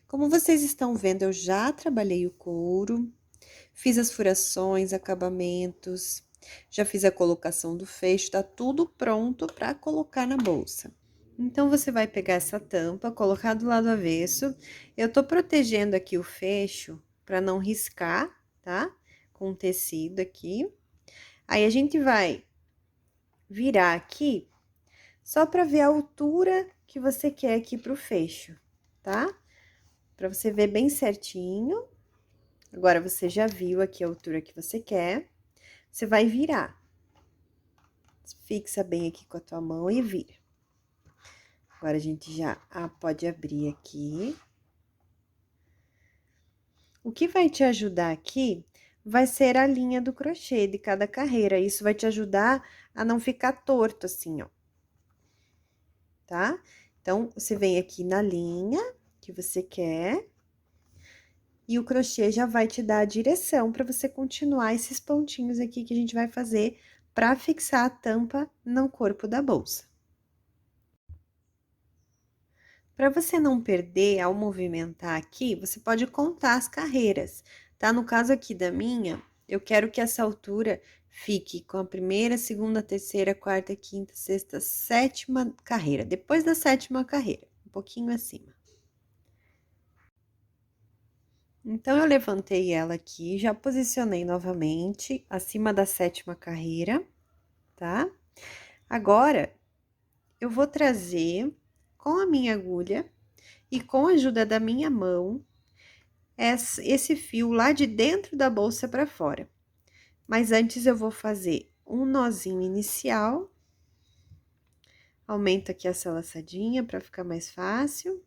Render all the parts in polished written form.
Como vocês estão vendo, eu já trabalhei o couro, fiz as furações, acabamentos, já fiz a colocação do fecho, tá tudo pronto para colocar na bolsa. Então, você vai pegar essa tampa, colocar do lado avesso. Eu tô protegendo aqui o fecho para não riscar, tá? Com o tecido aqui. Aí, a gente vai virar aqui só para ver a altura que você quer aqui pro fecho, tá? Para você ver bem certinho. Agora, você já viu aqui a altura que você quer. Você vai virar. Fixa bem aqui com a tua mão e vira. Agora, a gente já pode abrir aqui. O que vai te ajudar aqui vai ser a linha do crochê de cada carreira. Isso vai te ajudar a não ficar torto assim, ó. Tá? Então, você vem aqui na linha que você quer. E o crochê já vai te dar a direção para você continuar esses pontinhos aqui que a gente vai fazer para fixar a tampa no corpo da bolsa. Para você não perder ao movimentar aqui, você pode contar as carreiras, tá? No caso aqui da minha, eu quero que essa altura fique com a primeira, segunda, terceira, quarta, quinta, sexta, sétima carreira. Depois da sétima carreira, um pouquinho acima. Então, eu levantei ela aqui, já posicionei novamente acima da sétima carreira, tá? Agora, eu vou trazer com a minha agulha e com a ajuda da minha mão, esse fio lá de dentro da bolsa para fora. Mas antes eu vou fazer um nozinho inicial. Aumento aqui essa laçadinha para ficar mais fácil.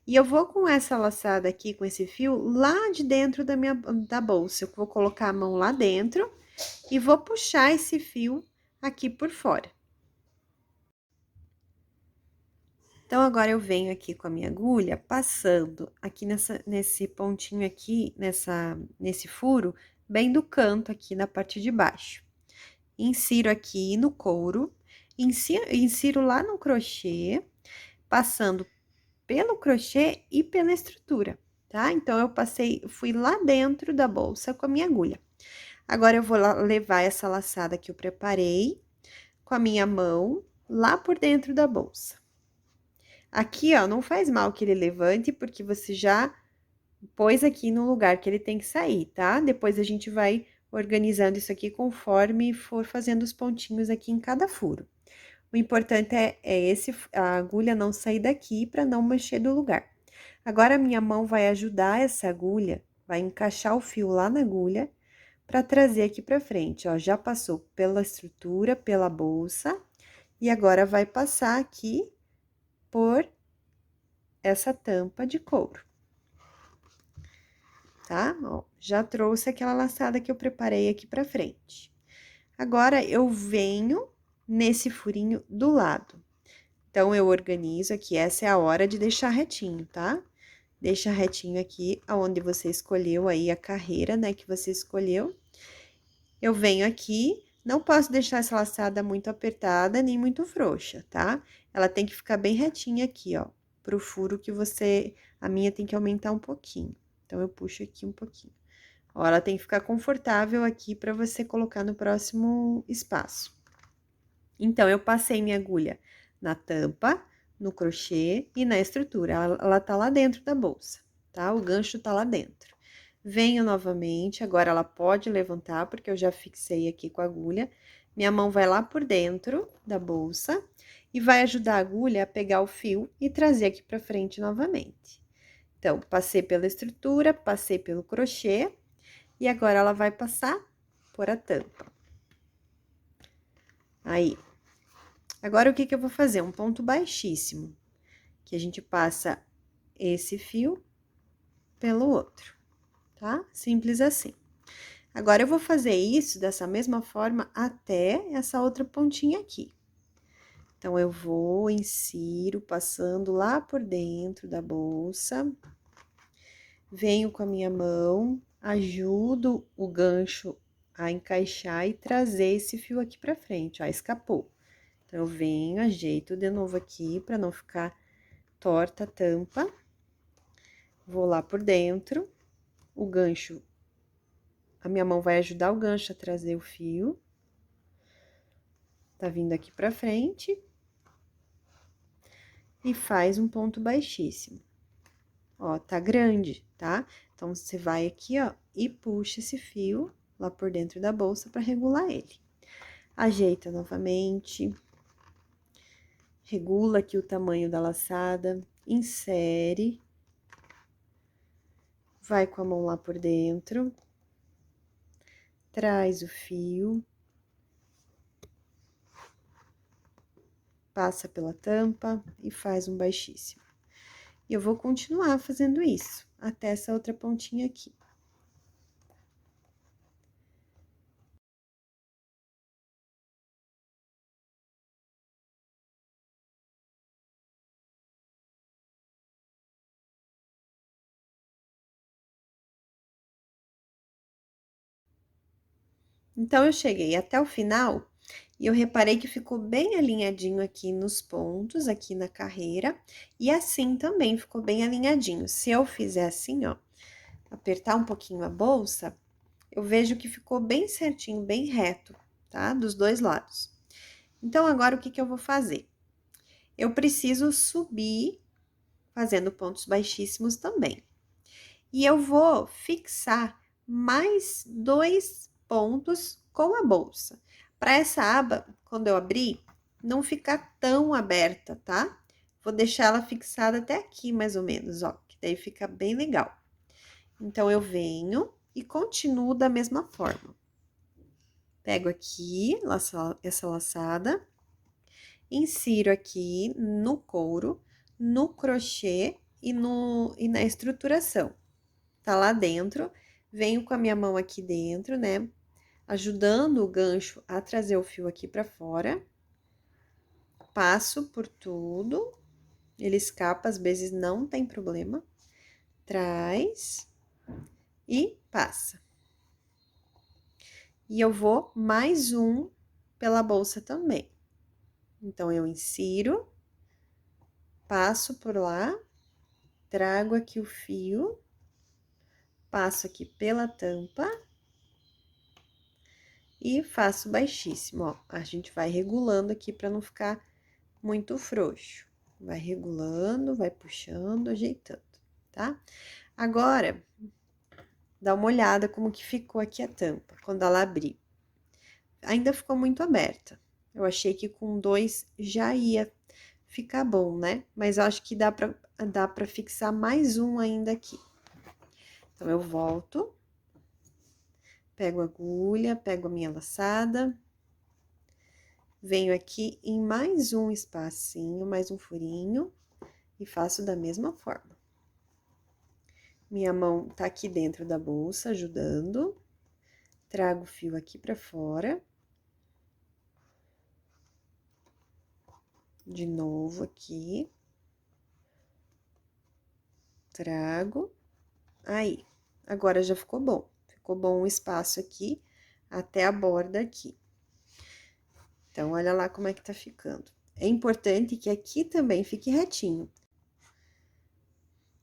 E eu vou com essa laçada aqui, com esse fio, lá de dentro da bolsa. Eu vou colocar a mão lá dentro e vou puxar esse fio aqui por fora. Então, agora eu venho aqui com a minha agulha, passando aqui nesse pontinho aqui, nesse furo, bem do canto aqui na parte de baixo. Insiro aqui no couro, insiro lá no crochê, passando pelo crochê e pela estrutura, tá? Então, fui lá dentro da bolsa com a minha agulha. Agora, eu vou levar essa laçada que eu preparei com a minha mão lá por dentro da bolsa. Aqui, ó, não faz mal que ele levante, porque você já pôs aqui no lugar que ele tem que sair, tá? Depois a gente vai organizando isso aqui conforme for fazendo os pontinhos aqui em cada furo. O importante a agulha não sair daqui para não mexer do lugar. Agora, a minha mão vai ajudar essa agulha, vai encaixar o fio lá na agulha para trazer aqui para frente, ó. Já passou pela estrutura, pela bolsa, e agora vai passar aqui por essa tampa de couro. Tá? Ó, já trouxe aquela laçada que eu preparei aqui pra frente. Agora, eu venho nesse furinho do lado. Então, eu organizo aqui, essa é a hora de deixar retinho, tá? Deixa retinho aqui, aonde você escolheu aí a carreira, né, que você escolheu. Eu venho aqui, não posso deixar essa laçada muito apertada, nem muito frouxa, tá? Ela tem que ficar bem retinha aqui, ó, pro furo que a minha tem que aumentar um pouquinho. Então, eu puxo aqui um pouquinho. Ó, ela tem que ficar confortável aqui para você colocar no próximo espaço. Então, eu passei minha agulha na tampa, no crochê e na estrutura. Ela tá lá dentro da bolsa, tá? O gancho tá lá dentro. Venho novamente, agora ela pode levantar, porque eu já fixei aqui com a agulha. Minha mão vai lá por dentro da bolsa e vai ajudar a agulha a pegar o fio e trazer aqui pra frente novamente. Então, passei pela estrutura, passei pelo crochê e agora ela vai passar por a tampa. Aí, agora o que que eu vou fazer? Um ponto baixíssimo, que a gente passa esse fio pelo outro, tá? Simples assim. Agora, eu vou fazer isso dessa mesma forma até essa outra pontinha aqui. Então, eu vou, insiro, passando lá por dentro da bolsa, venho com a minha mão, ajudo o gancho a encaixar e trazer esse fio aqui pra frente, ó, escapou. Então, eu venho, ajeito de novo aqui pra não ficar torta a tampa. Vou lá por dentro, o gancho, a minha mão vai ajudar o gancho a trazer o fio. Tá vindo aqui pra frente. E faz um ponto baixíssimo. Ó, tá grande, tá? Então, você vai aqui, ó, e puxa esse fio lá por dentro da bolsa pra regular ele. Ajeita novamente. Regula aqui o tamanho da laçada. Insere. Vai com a mão lá por dentro. Traz o fio. Passa pela tampa e faz um baixíssimo. E eu vou continuar fazendo isso até essa outra pontinha aqui. Então, eu cheguei até o final e eu reparei que ficou bem alinhadinho aqui nos pontos, aqui na carreira, e assim também ficou bem alinhadinho. Se eu fizer assim, ó, apertar um pouquinho a bolsa, eu vejo que ficou bem certinho, bem reto, tá? Dos dois lados. Então, agora o que que eu vou fazer? Eu preciso subir fazendo pontos baixíssimos também. E eu vou fixar mais 2 pontos com a bolsa. Para essa aba, quando eu abrir, não ficar tão aberta, tá? Vou deixar ela fixada até aqui, mais ou menos, ó, que daí fica bem legal. Então, eu venho e continuo da mesma forma. Pego aqui essa laçada, insiro aqui no couro, no crochê e na estruturação. Tá lá dentro, venho com a minha mão aqui dentro, né? Ajudando o gancho a trazer o fio aqui pra fora. Passo por tudo, ele escapa, às vezes não tem problema. Traz e passa. E eu vou mais um pela bolsa também. Então, eu insiro, passo por lá, trago aqui o fio, passo aqui pela tampa e faço baixíssimo, ó. A gente vai regulando aqui para não ficar muito frouxo. Vai regulando, vai puxando, ajeitando, tá? Agora, dá uma olhada como que ficou aqui a tampa, quando ela abrir. Ainda ficou muito aberta. Eu achei que com 2 já ia ficar bom, né? Mas eu acho que dá pra fixar mais um ainda aqui. Então, eu volto, pego a agulha, pego a minha laçada, venho aqui em mais um espacinho, mais um furinho, e faço da mesma forma. Minha mão tá aqui dentro da bolsa, ajudando. Trago o fio aqui pra fora. De novo aqui. Trago. Aí. Agora já ficou bom. Ficou bom o espaço aqui até a borda aqui. Então, olha lá como é que tá ficando. É importante que aqui também fique retinho.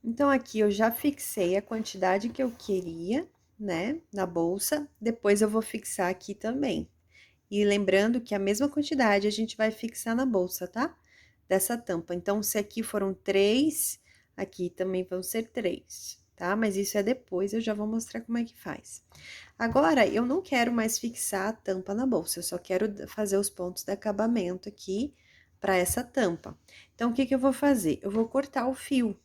Então, aqui eu já fixei a quantidade que eu queria, né, na bolsa. Depois, eu vou fixar aqui também. E lembrando que a mesma quantidade a gente vai fixar na bolsa, tá? Dessa tampa. Então, se aqui foram 3, aqui também vão ser 3, tá? Mas isso é depois, eu já vou mostrar como é que faz. Agora, eu não quero mais fixar a tampa na bolsa, eu só quero fazer os pontos de acabamento aqui para essa tampa. Então, o que que eu vou fazer? Eu vou cortar o fio,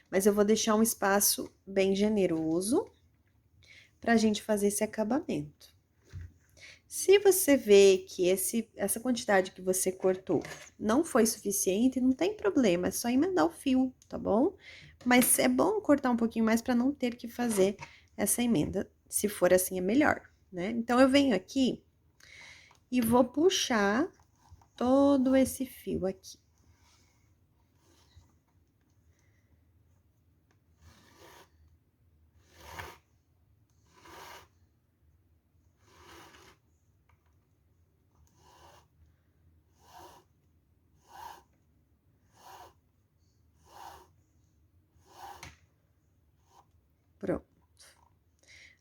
mas eu vou deixar um espaço bem generoso pra gente fazer esse acabamento. Se você vê que essa quantidade que você cortou não foi suficiente, não tem problema, é só emendar o fio, tá bom? Mas é bom cortar um pouquinho mais para não ter que fazer essa emenda. Se for assim, é melhor, né? Então, eu venho aqui e vou puxar todo esse fio aqui. Pronto.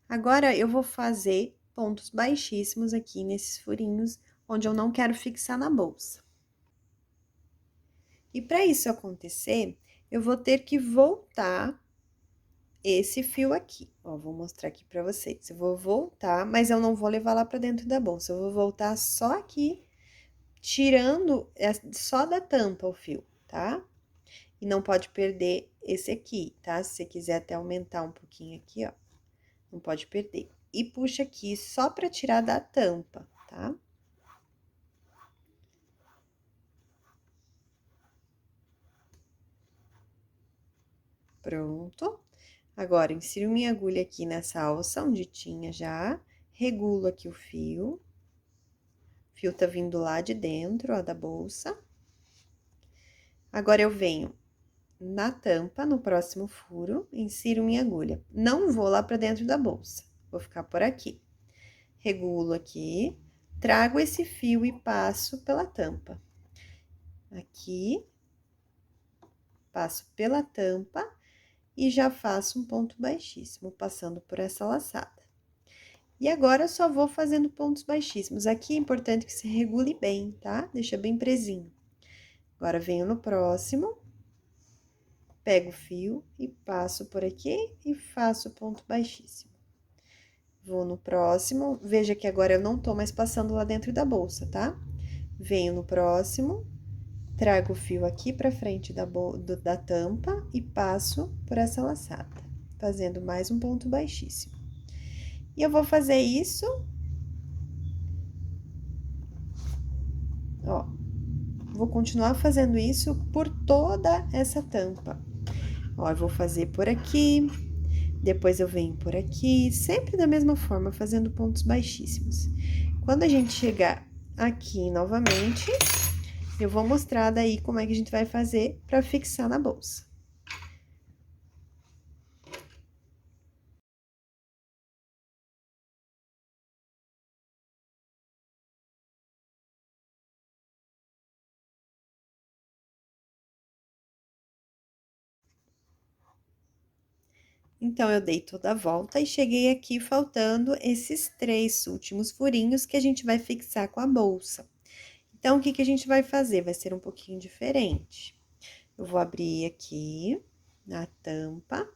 Agora, eu vou fazer pontos baixíssimos aqui nesses furinhos, onde eu não quero fixar na bolsa. E para isso acontecer, eu vou ter que voltar esse fio aqui. Ó, vou mostrar aqui pra vocês. Eu vou voltar, mas eu não vou levar lá pra dentro da bolsa. Eu vou voltar só aqui, tirando só da tampa o fio, tá? E não pode perder esse aqui, tá? Se você quiser até aumentar um pouquinho aqui, ó. Não pode perder. E puxa aqui só pra tirar da tampa, tá? Pronto. Agora, insiro minha agulha aqui nessa alça, onde tinha já. Regulo aqui o fio. O fio tá vindo lá de dentro, ó, da bolsa. Agora, eu venho na tampa, no próximo furo, insiro minha agulha. Não vou lá pra dentro da bolsa, vou ficar por aqui. Regulo aqui, trago esse fio e passo pela tampa. Aqui, passo pela tampa e já faço um ponto baixíssimo, passando por essa laçada. E agora, eu só vou fazendo pontos baixíssimos. Aqui é importante que você regule bem, tá? Deixa bem presinho. Agora, venho no próximo, pego o fio e passo por aqui e faço ponto baixíssimo. Vou no próximo, veja que agora eu não tô mais passando lá dentro da bolsa, tá? Venho no próximo, trago o fio aqui pra frente da tampa e passo por essa laçada, fazendo mais um ponto baixíssimo. E eu vou fazer isso, ó, vou continuar fazendo isso por toda essa tampa. Ó, eu vou fazer por aqui, depois eu venho por aqui, sempre da mesma forma, fazendo pontos baixíssimos. Quando a gente chegar aqui novamente, eu vou mostrar daí como é que a gente vai fazer para fixar na bolsa. Então, eu dei toda a volta e cheguei aqui faltando esses 3 últimos furinhos que a gente vai fixar com a bolsa. Então, o que que a gente vai fazer? Vai ser um pouquinho diferente. Eu vou abrir aqui na tampa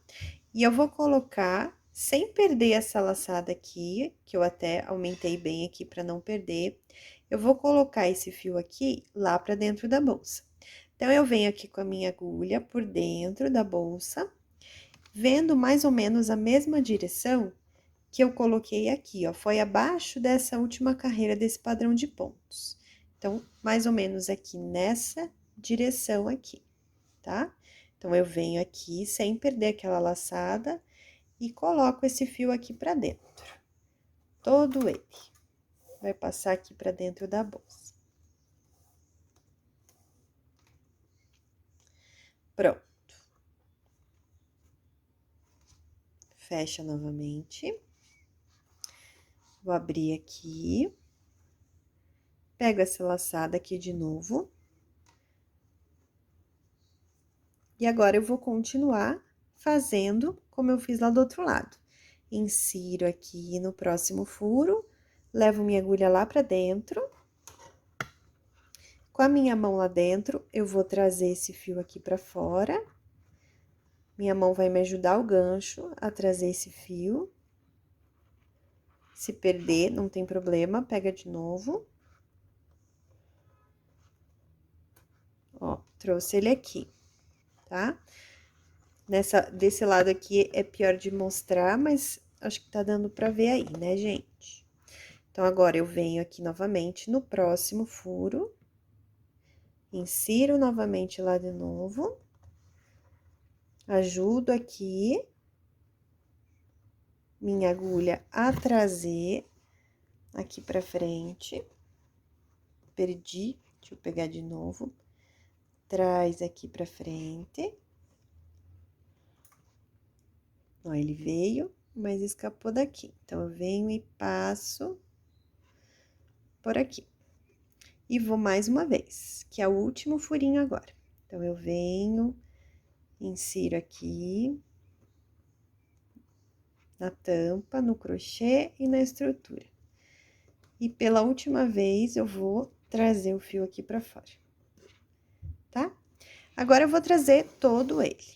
e eu vou colocar, sem perder essa laçada aqui, que eu até aumentei bem aqui para não perder, eu vou colocar esse fio aqui lá para dentro da bolsa. Então, eu venho aqui com a minha agulha por dentro da bolsa, vendo mais ou menos a mesma direção que eu coloquei aqui, ó, foi abaixo dessa última carreira desse padrão de pontos. Então, mais ou menos aqui nessa direção aqui, tá? Então, eu venho aqui sem perder aquela laçada e coloco esse fio aqui pra dentro. Todo ele. Vai passar aqui pra dentro da bolsa. Pronto. Fecha novamente. Vou abrir aqui. Pego essa laçada aqui de novo. E agora, eu vou continuar fazendo como eu fiz lá do outro lado. Insiro aqui no próximo furo, levo minha agulha lá pra dentro. Com a minha mão lá dentro, eu vou trazer esse fio aqui pra fora. Minha mão vai me ajudar o gancho a trazer esse fio. Se perder, não tem problema, pega de novo. Ó, trouxe ele aqui, tá? Desse lado aqui é pior de mostrar, mas acho que tá dando pra ver aí, né, gente? Então, agora, eu venho aqui novamente no próximo furo, insiro novamente lá de novo, ajudo aqui minha agulha a trazer aqui pra frente, perdi, deixa eu pegar de novo, traz aqui pra frente. Ó, ele veio, mas escapou daqui. Então, eu venho e passo por aqui. E vou mais uma vez, que é o último furinho agora. Então, eu venho, insiro aqui, na tampa, no crochê e na estrutura. E pela última vez, eu vou trazer o fio aqui pra fora, tá? Agora, eu vou trazer todo ele.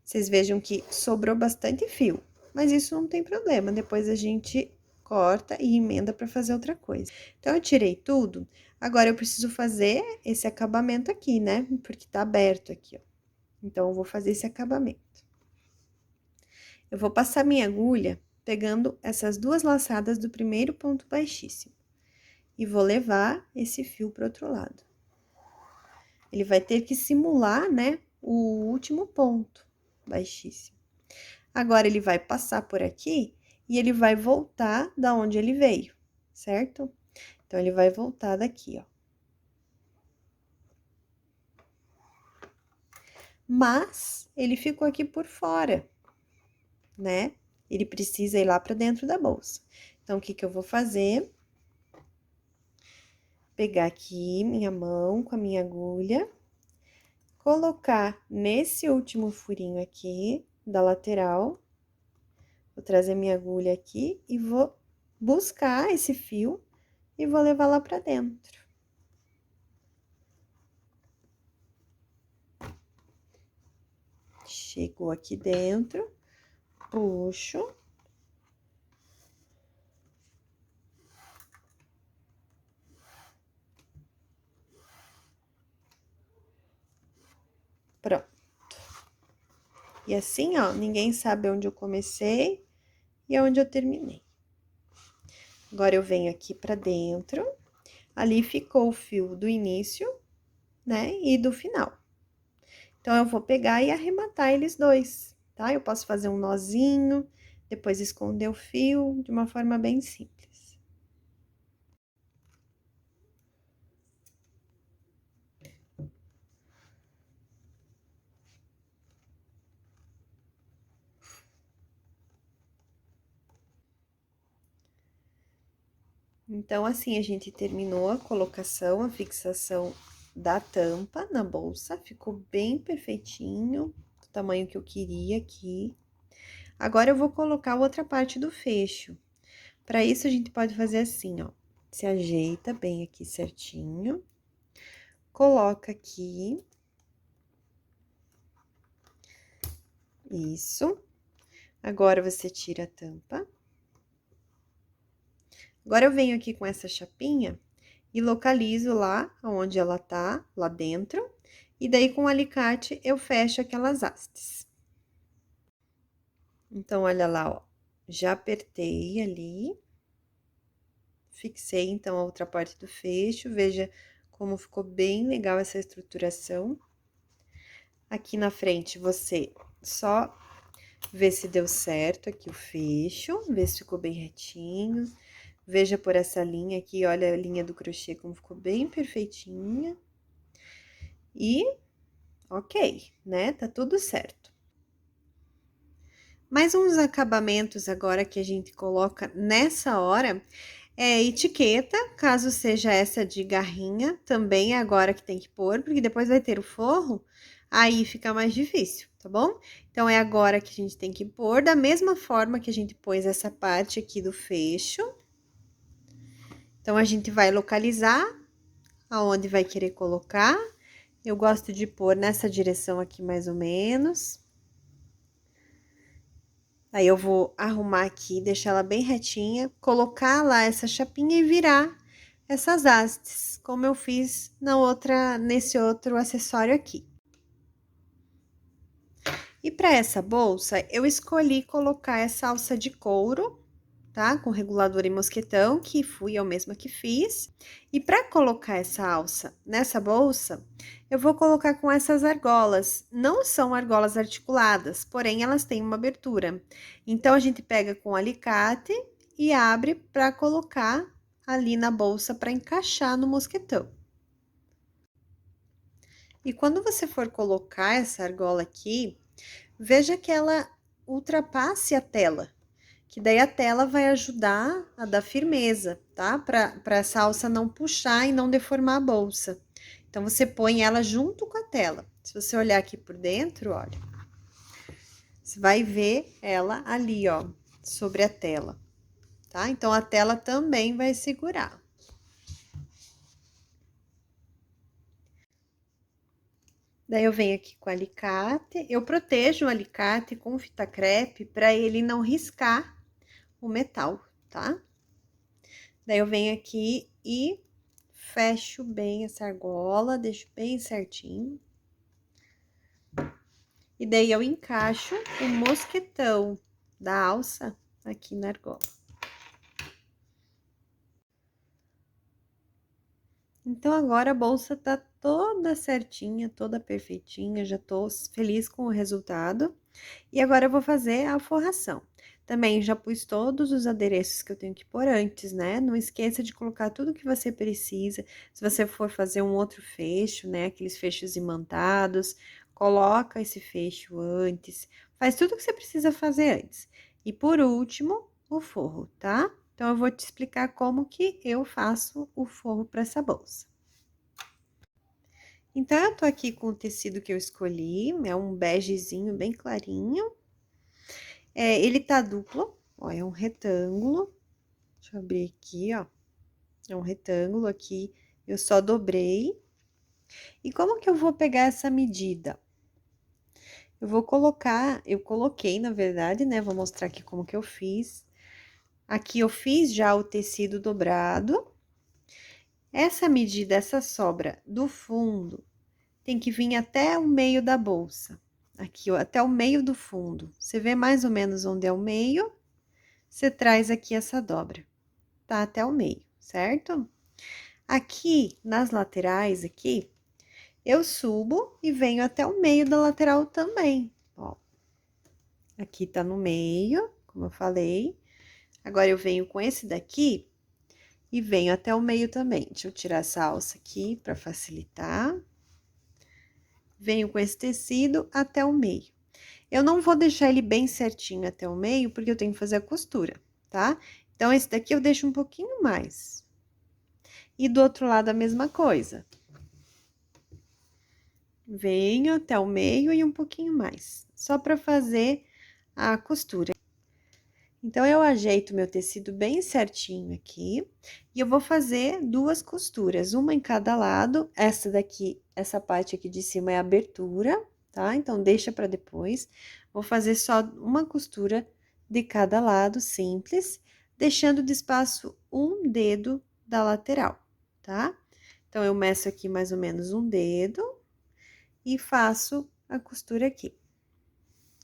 Vocês vejam que sobrou bastante fio, mas isso não tem problema, depois a gente corta e emenda pra fazer outra coisa. Então, eu tirei tudo, agora eu preciso fazer esse acabamento aqui, né? Porque tá aberto aqui, ó. Então, eu vou fazer esse acabamento. Eu vou passar minha agulha pegando essas duas laçadas do primeiro ponto baixíssimo. E vou levar esse fio pro outro lado. Ele vai ter que simular, né, o último ponto baixíssimo. Agora, ele vai passar por aqui e ele vai voltar da onde ele veio, certo? Então, ele vai voltar daqui, ó. Mas, ele ficou aqui por fora, né? Ele precisa ir lá pra dentro da bolsa. Então, o que que eu vou fazer? Pegar aqui minha mão com a minha agulha, colocar nesse último furinho aqui da lateral, vou trazer minha agulha aqui e vou buscar esse fio e vou levar lá pra dentro. Chegou aqui dentro, puxo. Pronto. E assim, ó, ninguém sabe onde eu comecei e onde eu terminei. Agora, eu venho aqui pra dentro, ali ficou o fio do início, né, e do final. Então, eu vou pegar e arrematar eles dois, tá? Eu posso fazer um nozinho, depois esconder o fio de uma forma bem simples. Então, assim, a gente terminou a colocação, a fixação da tampa na bolsa, ficou bem perfeitinho, do tamanho que eu queria aqui. Agora, eu vou colocar a outra parte do fecho. Para isso, a gente pode fazer assim, ó, se ajeita bem aqui certinho, coloca aqui, isso. Agora, você tira a tampa. Agora, eu venho aqui com essa chapinha e localizo lá onde ela tá, lá dentro, e daí com o alicate eu fecho aquelas hastes. Então, olha lá, ó, já apertei ali, fixei então a outra parte do fecho, veja como ficou bem legal essa estruturação. Aqui na frente, você só vê se deu certo aqui o fecho, vê se ficou bem retinho. Veja por essa linha aqui, olha a linha do crochê como ficou bem perfeitinha. E, ok, né? Tá tudo certo. Mais uns acabamentos agora que a gente coloca nessa hora é etiqueta, caso seja essa de garrinha, também é agora que tem que pôr, porque depois vai ter o forro, aí fica mais difícil, tá bom? Então, é agora que a gente tem que pôr, da mesma forma que a gente pôs essa parte aqui do fecho. Então, a gente vai localizar aonde vai querer colocar. Eu gosto de pôr nessa direção aqui, mais ou menos. Aí, eu vou arrumar aqui, deixar ela bem retinha, colocar lá essa chapinha e virar essas hastes, como eu fiz nesse outro acessório aqui. E para essa bolsa, eu escolhi colocar essa alça de couro, tá? Com regulador e mosquetão, que fui eu mesma que fiz. E para colocar essa alça nessa bolsa, eu vou colocar com essas argolas. Não são argolas articuladas, porém elas têm uma abertura. Então, a gente pega com alicate e abre para colocar ali na bolsa para encaixar no mosquetão. E quando você for colocar essa argola aqui, veja que ela ultrapasse a tela, que daí a tela vai ajudar a dar firmeza, tá? Para essa alça não puxar e não deformar a bolsa. Então, você põe ela junto com a tela. Se você olhar aqui por dentro, olha, Você vai ver ela ali, ó, sobre a tela, tá? Então, a tela também vai segurar. Daí, eu venho aqui com o alicate, eu protejo o alicate com fita crepe para ele não riscar o metal, tá? Daí, eu venho aqui e fecho bem essa argola, deixo bem certinho. E daí, eu encaixo o mosquetão da alça aqui na argola. Então, agora a bolsa tá toda certinha, toda perfeitinha, já tô feliz com o resultado. E agora eu vou fazer a forração. Também já pus todos os adereços que eu tenho que pôr antes, né? Não esqueça de colocar tudo que você precisa. Se você for fazer um outro fecho, né? Aqueles fechos imantados, coloca esse fecho antes. Faz tudo que você precisa fazer antes. E por último, o forro, tá? Então, eu vou te explicar como que eu faço o forro para essa bolsa. Então, eu tô aqui com o tecido que eu escolhi, é um begezinho bem clarinho. Ele tá duplo, ó, é um retângulo. Deixa eu abrir aqui, ó. É um retângulo aqui, eu só dobrei. E como que eu vou pegar essa medida? Eu coloquei, na verdade, né? Vou mostrar aqui como que eu fiz. Aqui eu fiz já o tecido dobrado. Essa medida, essa sobra do fundo, tem que vir até o meio da bolsa. Aqui, ó, até o meio do fundo. Você vê mais ou menos onde é o meio, você traz aqui essa dobra, tá? Até o meio, certo? Aqui, nas laterais, aqui, eu subo e venho até o meio da lateral também, ó. Aqui tá no meio, como eu falei. Agora, eu venho com esse daqui e venho até o meio também. Deixa eu tirar essa alça aqui pra facilitar. Venho com esse tecido até o meio. Eu não vou deixar ele bem certinho até o meio, porque eu tenho que fazer a costura, tá? Então, esse daqui eu deixo um pouquinho mais. E do outro lado, a mesma coisa. Venho até o meio e um pouquinho mais, só para fazer a costura. Então, eu ajeito meu tecido bem certinho aqui, e eu vou fazer duas costuras, uma em cada lado. Essa daqui, essa parte aqui de cima é a abertura, tá? Então, deixa para depois. Vou fazer só uma costura de cada lado, simples, deixando de espaço um dedo da lateral, tá? Então, eu meço aqui mais ou menos um dedo e faço a costura aqui.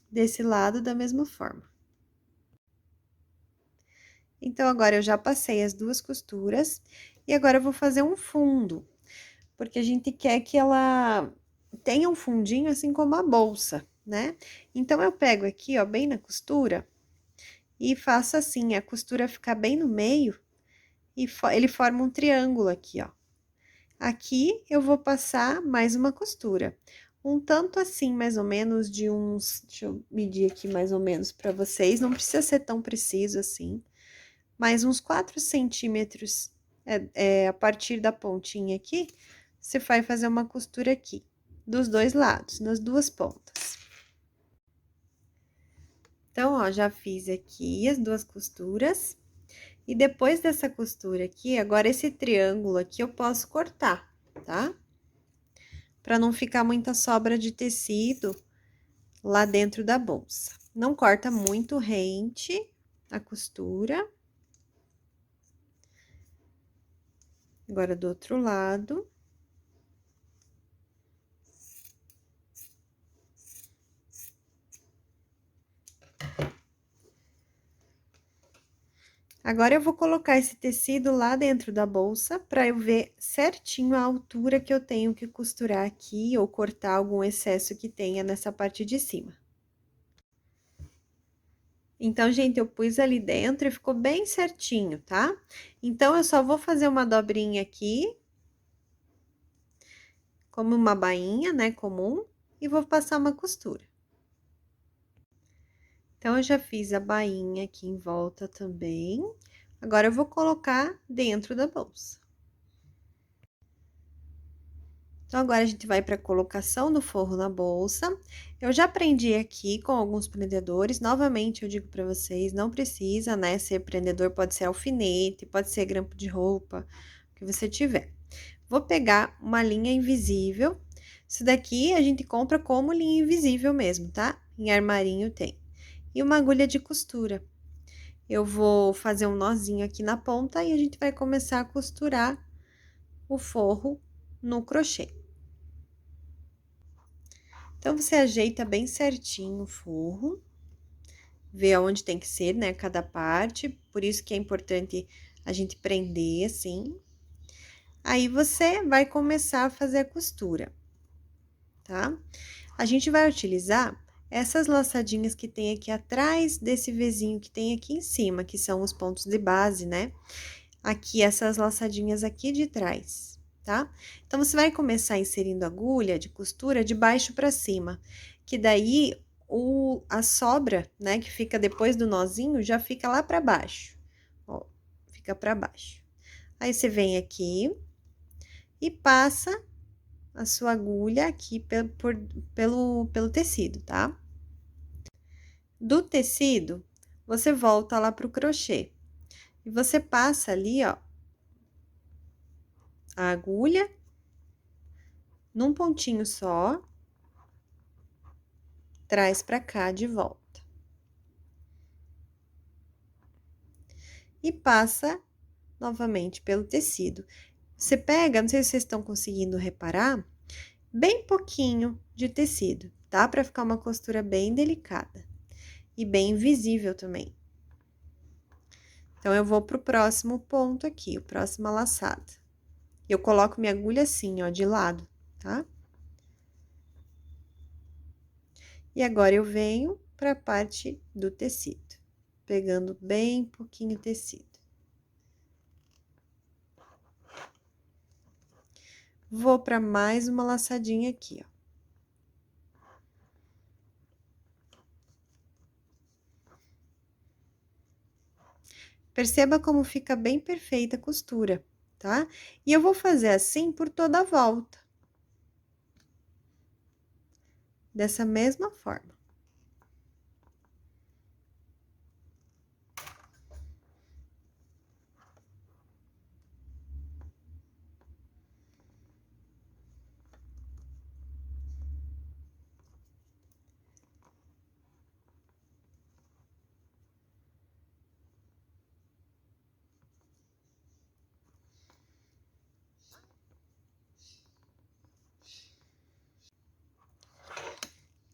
Desse lado, da mesma forma. Então, agora eu já passei as duas costuras e agora eu vou fazer um fundo, porque a gente quer que ela tenha um fundinho assim como a bolsa, né? Então, eu pego aqui, ó, bem na costura e faço assim, a costura ficar bem no meio e ele forma um triângulo aqui, ó. Aqui eu vou passar mais uma costura. Um tanto assim, mais ou menos, de uns. Deixa eu medir aqui mais ou menos para vocês, não precisa ser tão preciso assim, mas uns 4 centímetros a partir da pontinha aqui, você vai fazer uma costura aqui, dos dois lados, nas duas pontas. Então, ó, já fiz aqui as duas costuras. E depois dessa costura aqui, agora esse triângulo aqui eu posso cortar, tá? Para não ficar muita sobra de tecido lá dentro da bolsa. Não corta muito rente a costura. Agora, do outro lado. Agora, eu vou colocar esse tecido lá dentro da bolsa para eu ver certinho a altura que eu tenho que costurar aqui ou cortar algum excesso que tenha nessa parte de cima. Então, gente, eu pus ali dentro e ficou bem certinho, tá? Então, eu só vou fazer uma dobrinha aqui, como uma bainha, né, comum, e vou passar uma costura. Então, eu já fiz a bainha aqui em volta também. Agora, eu vou colocar dentro da bolsa. Então, agora a gente vai para a colocação do forro na bolsa. Eu já prendi aqui com alguns prendedores. Novamente, eu digo para vocês, não precisa, né, ser prendedor, pode ser alfinete, pode ser grampo de roupa, o que você tiver. Vou pegar uma linha invisível. Isso daqui a gente compra como linha invisível mesmo, tá? Em armarinho tem. E uma agulha de costura. Eu vou fazer um nozinho aqui na ponta e a gente vai começar a costurar o forro no crochê. Então, você ajeita bem certinho o forro, vê aonde tem que ser, né, cada parte, por isso que é importante a gente prender assim. Aí, você vai começar a fazer a costura, tá? A gente vai utilizar essas laçadinhas que tem aqui atrás desse Vzinho que tem aqui em cima, que são os pontos de base, né? Aqui, essas laçadinhas aqui de trás, tá? Então, você vai começar inserindo agulha de costura de baixo para cima, que daí a sobra, né, que fica depois do nozinho, já fica lá para baixo, ó, fica para baixo. Aí, você vem aqui e passa a sua agulha aqui pelo tecido, tá? Do tecido, você volta lá pro crochê. E você passa ali, ó, a agulha num pontinho só, traz pra cá de volta. E passa novamente pelo tecido. Você pega, não sei se vocês estão conseguindo reparar, bem pouquinho de tecido, tá? Pra ficar uma costura bem delicada e bem visível também. Então, eu vou pro próximo ponto aqui, o próximo laçada. Eu coloco minha agulha assim, ó, de lado, tá? E agora, eu venho pra parte do tecido, pegando bem pouquinho tecido. Vou pra mais uma laçadinha aqui, ó. Perceba como fica bem perfeita a costura, tá? E eu vou fazer assim por toda a volta. Dessa mesma forma.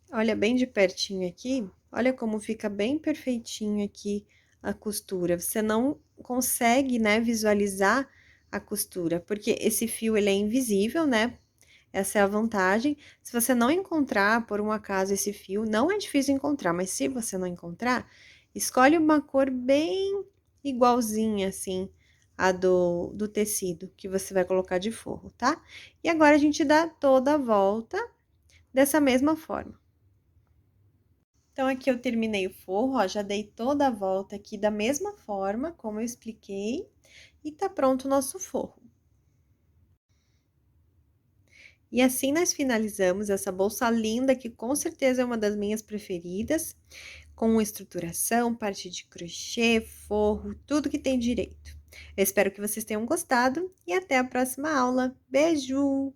Olha bem de pertinho aqui, olha como fica bem perfeitinho aqui a costura. Você não consegue, né, visualizar a costura, porque esse fio, ele é invisível, né? Essa é a vantagem. Se você não encontrar, por um acaso, esse fio, não é difícil encontrar, mas se você não encontrar, escolhe uma cor bem igualzinha, assim, a do tecido que você vai colocar de forro, tá? E agora, a gente dá toda a volta dessa mesma forma. Então, aqui eu terminei o forro, ó, já dei toda a volta aqui da mesma forma, como eu expliquei, e tá pronto o nosso forro. E assim nós finalizamos essa bolsa linda, que com certeza é uma das minhas preferidas, com estruturação, parte de crochê, forro, tudo que tem direito. Eu espero que vocês tenham gostado e até a próxima aula. Beijo!